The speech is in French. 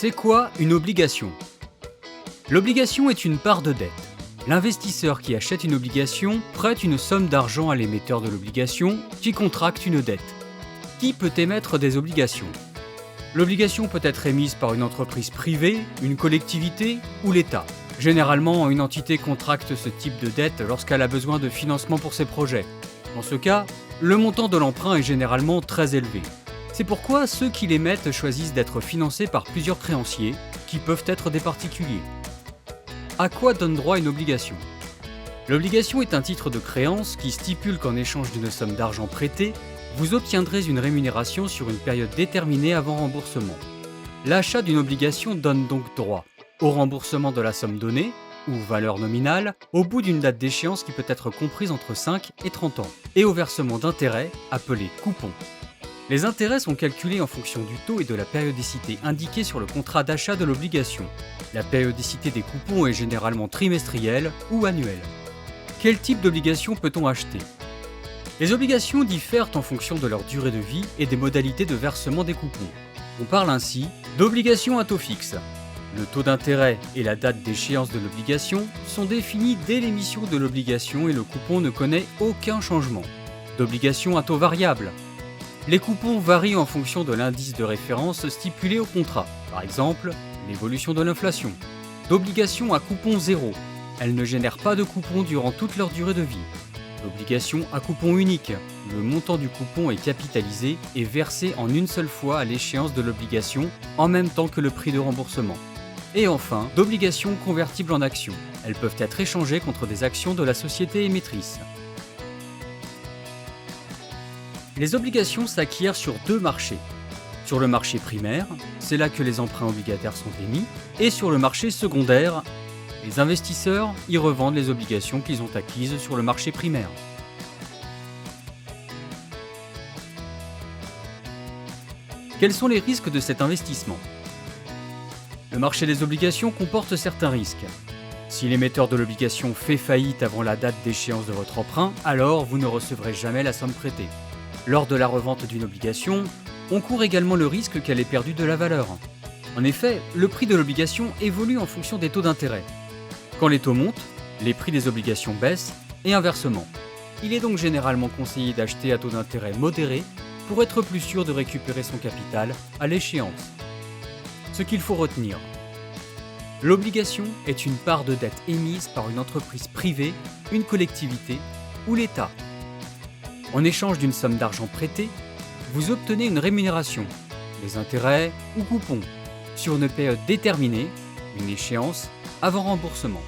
C'est quoi une obligation? L'obligation est une part de dette. L'investisseur qui achète une obligation prête une somme d'argent à l'émetteur de l'obligation qui contracte une dette. Qui peut émettre des obligations? L'obligation peut être émise par une entreprise privée, une collectivité ou l'État. Généralement, une entité contracte ce type de dette lorsqu'elle a besoin de financement pour ses projets. Dans ce cas, le montant de l'emprunt est généralement très élevé. C'est pourquoi ceux qui l'émettent choisissent d'être financés par plusieurs créanciers, qui peuvent être des particuliers. À quoi donne droit une obligation? L'obligation est un titre de créance qui stipule qu'en échange d'une somme d'argent prêtée, vous obtiendrez une rémunération sur une période déterminée avant remboursement. L'achat d'une obligation donne donc droit au remboursement de la somme donnée, ou valeur nominale, au bout d'une date d'échéance qui peut être comprise entre 5 et 30 ans, et au versement d'intérêts, appelés coupons. Les intérêts sont calculés en fonction du taux et de la périodicité indiquée sur le contrat d'achat de l'obligation. La périodicité des coupons est généralement trimestrielle ou annuelle. Quel type d'obligation peut-on acheter? Les obligations diffèrent en fonction de leur durée de vie et des modalités de versement des coupons. On parle ainsi d'obligations à taux fixe. Le taux d'intérêt et la date d'échéance de l'obligation sont définis dès l'émission de l'obligation et le coupon ne connaît aucun changement. D'obligations à taux variable. Les coupons varient en fonction de l'indice de référence stipulé au contrat, par exemple l'évolution de l'inflation. D'obligations à coupon zéro. Elles ne génèrent pas de coupons durant toute leur durée de vie. D'obligations à coupon unique. Le montant du coupon est capitalisé et versé en une seule fois à l'échéance de l'obligation, en même temps que le prix de remboursement. Et enfin, d'obligations convertibles en actions. Elles peuvent être échangées contre des actions de la société émettrice. Les obligations s'acquièrent sur deux marchés. Sur le marché primaire, c'est là que les emprunts obligataires sont émis, et sur le marché secondaire, les investisseurs y revendent les obligations qu'ils ont acquises sur le marché primaire. Quels sont les risques de cet investissement? Le marché des obligations comporte certains risques. Si l'émetteur de l'obligation fait faillite avant la date d'échéance de votre emprunt, alors vous ne recevrez jamais la somme prêtée. Lors de la revente d'une obligation, on court également le risque qu'elle ait perdu de la valeur. En effet, le prix de l'obligation évolue en fonction des taux d'intérêt. Quand les taux montent, les prix des obligations baissent et inversement. Il est donc généralement conseillé d'acheter à taux d'intérêt modéré pour être plus sûr de récupérer son capital à l'échéance. Ce qu'il faut retenir. L'obligation est une part de dette émise par une entreprise privée, une collectivité ou l'État. En échange d'une somme d'argent prêtée, vous obtenez une rémunération, des intérêts ou coupons, sur une période déterminée, une échéance, avant remboursement.